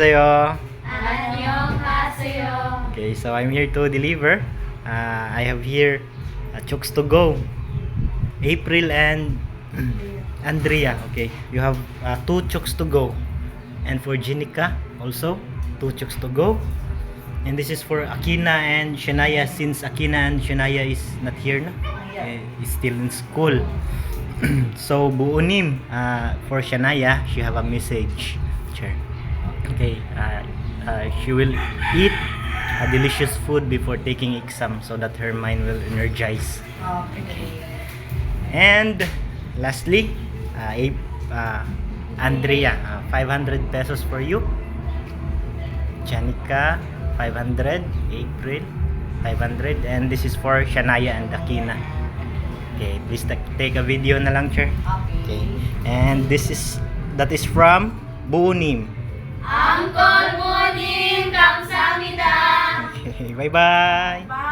안녕하세요. 안녕하세요. Okay, so I'm here to deliver. I have here chooks to go. April and Andrea. Okay, you have 2 chooks to go. And for Jenica also 2 chooks to go. And this is for Akina and Shania, since Akina and Shania is not here na. Is still in school. So buunim for Shania, she have a message. Sure. Okay, she will eat a delicious food before taking exam so that her mind will energize. Okay. And lastly, Andrea, 500 pesos for you. Janica, 500. April, 500. And this is for Shania and Akina. Okay, please take a video na lang, sir. Okay. And that is from Buunim. Uncle Monim, 감사합니다. Okay, bye-bye. Bye.